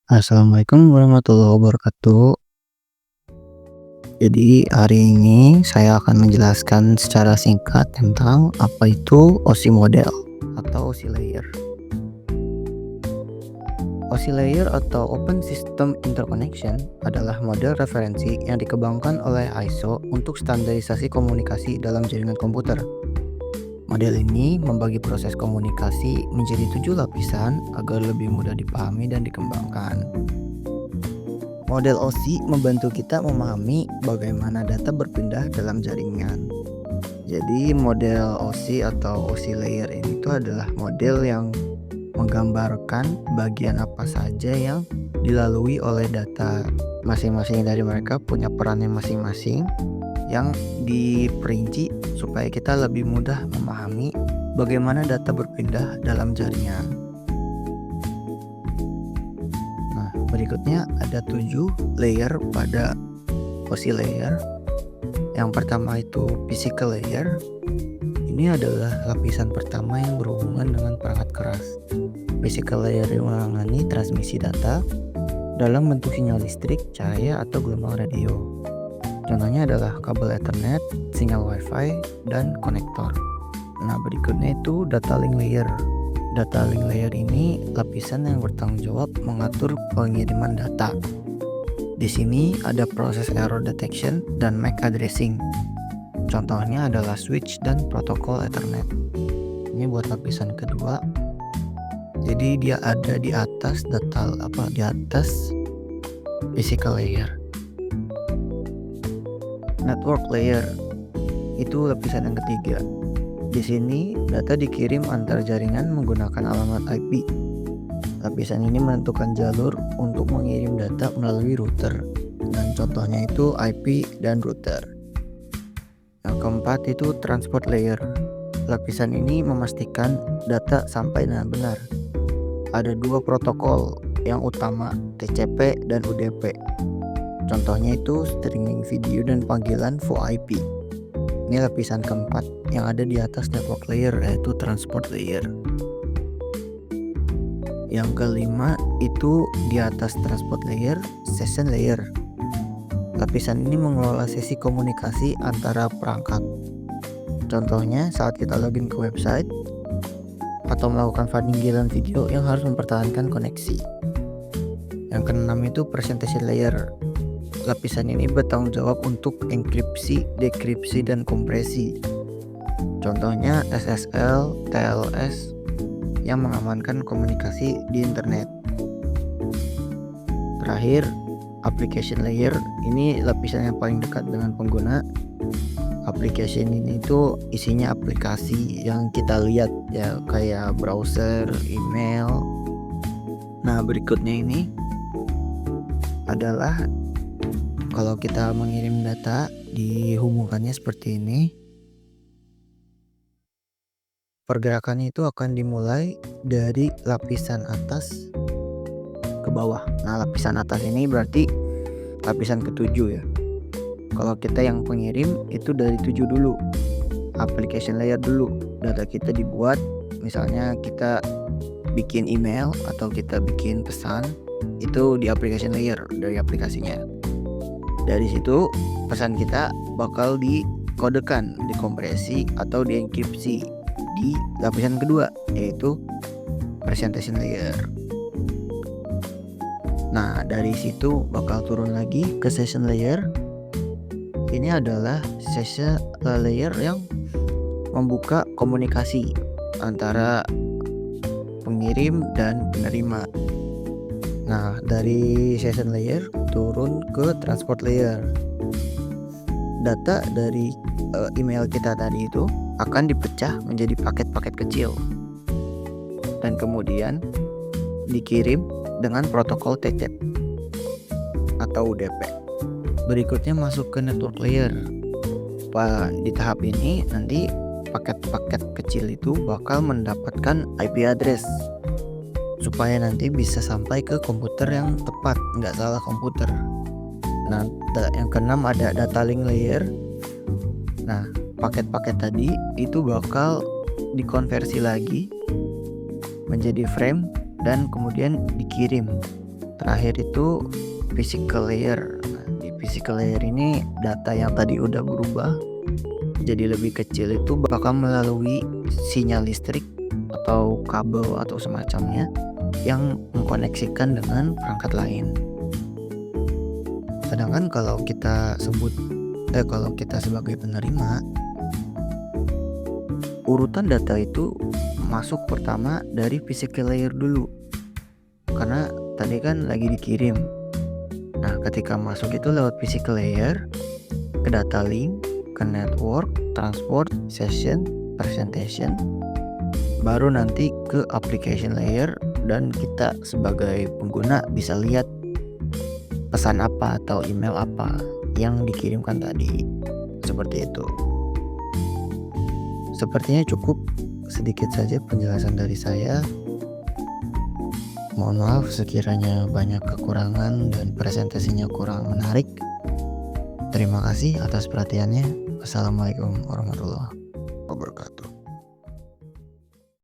Assalamualaikum warahmatullahi wabarakatuh. Jadi hari ini saya akan menjelaskan secara singkat tentang apa itu OSI model atau OSI layer. OSI layer atau Open System Interconnection adalah model referensi yang dikembangkan oleh ISO untuk standarisasi komunikasi dalam jaringan komputer. Model ini membagi proses komunikasi menjadi 7 lapisan agar lebih mudah dipahami dan dikembangkan. Model OSI membantu kita memahami bagaimana data berpindah dalam jaringan. Jadi model OSI atau OSI layer ini tuh adalah model yang menggambarkan bagian apa saja yang dilalui oleh data. Masing-masing dari mereka punya perannya masing-masing yang diperinci supaya kita lebih mudah memahami bagaimana data berpindah dalam jaringan. Nah, berikutnya ada 7 layer pada OSI layer. Yang pertama itu physical layer. Ini adalah lapisan pertama yang berhubungan dengan perangkat keras. Physical layer menangani transmisi data dalam bentuk sinyal listrik, cahaya, atau gelombang radio. Contohnya adalah kabel Ethernet, sinyal Wi-Fi, dan konektor. Nah, berikutnya itu data link layer. Data link layer ini lapisan yang bertanggung jawab mengatur pengiriman data. Di sini ada proses error detection dan MAC addressing. Contohnya adalah switch dan protokol Ethernet. Ini buat lapisan kedua. Jadi dia ada di atas di atas physical layer. Network layer itu lapisan yang ketiga. Di sini data dikirim antar jaringan menggunakan alamat IP. Lapisan ini menentukan jalur untuk mengirim data melalui router. Dan contohnya itu IP dan router. Yang keempat itu transport layer. Lapisan ini memastikan data sampai dengan benar. Ada 2 protokol yang utama, TCP dan UDP. Contohnya itu streaming video dan panggilan VoIP. Ini lapisan keempat yang ada di atas network layer, yaitu transport layer. Yang kelima itu di atas transport layer, session layer. Lapisan ini mengelola sesi komunikasi antara perangkat. Contohnya saat kita login ke website atau melakukan panggilan video yang harus mempertahankan koneksi. Yang keenam itu presentation layer. Lapisan ini bertanggung jawab untuk enkripsi, dekripsi, dan kompresi. Contohnya SSL, TLS yang mengamankan komunikasi di internet. Terakhir, application layer. Ini lapisan yang paling dekat dengan pengguna. Application ini itu isinya aplikasi yang kita lihat ya, kayak browser, email. Nah, berikutnya ini adalah kalau kita mengirim data dihubungkannya seperti ini. Pergerakannya itu akan dimulai dari lapisan atas ke bawah. Nah, lapisan atas ini berarti lapisan ketujuh ya. Kalau kita yang pengirim itu dari 7 dulu. Application layer dulu. Data kita dibuat, misalnya kita bikin email atau kita bikin pesan, itu di application layer dari aplikasinya. Dari situ pesan kita bakal dikodekan, dikompresi atau dienkripsi di lapisan kedua, yaitu presentation layer. Nah, dari situ bakal turun lagi ke session layer. Ini adalah session layer yang membuka komunikasi antara pengirim dan penerima. Nah, dari session layer turun ke transport layer. Data dari email kita tadi itu akan dipecah menjadi paket-paket kecil dan kemudian dikirim dengan protokol TCP atau UDP. Berikutnya masuk ke network layer. Di tahap ini nanti paket-paket kecil itu bakal mendapatkan IP address supaya nanti bisa sampai ke komputer yang tepat, nggak salah komputer. Nah, yang keenam ada data link layer. Nah, paket-paket tadi itu bakal dikonversi lagi menjadi frame dan kemudian dikirim Terakhir itu physical layer. Nah, di physical layer ini data yang tadi udah berubah jadi lebih kecil itu bakal melalui sinyal listrik atau kabel atau semacamnya yang mengkoneksikan dengan perangkat lain. Sedangkan kalau kita sebagai penerima, urutan data itu masuk pertama dari physical layer dulu. Karena tadi kan lagi dikirim. Nah, ketika masuk itu lewat physical layer ke data link, ke network, transport, session, presentation, baru nanti ke application layer dan kita sebagai pengguna bisa lihat pesan apa atau email apa yang dikirimkan tadi. Seperti itu. Sepertinya cukup sedikit saja penjelasan dari saya. Mohon maaf sekiranya banyak kekurangan dan presentasinya kurang menarik. Terima kasih atas perhatiannya. Wassalamualaikum warahmatullahi wabarakatuh.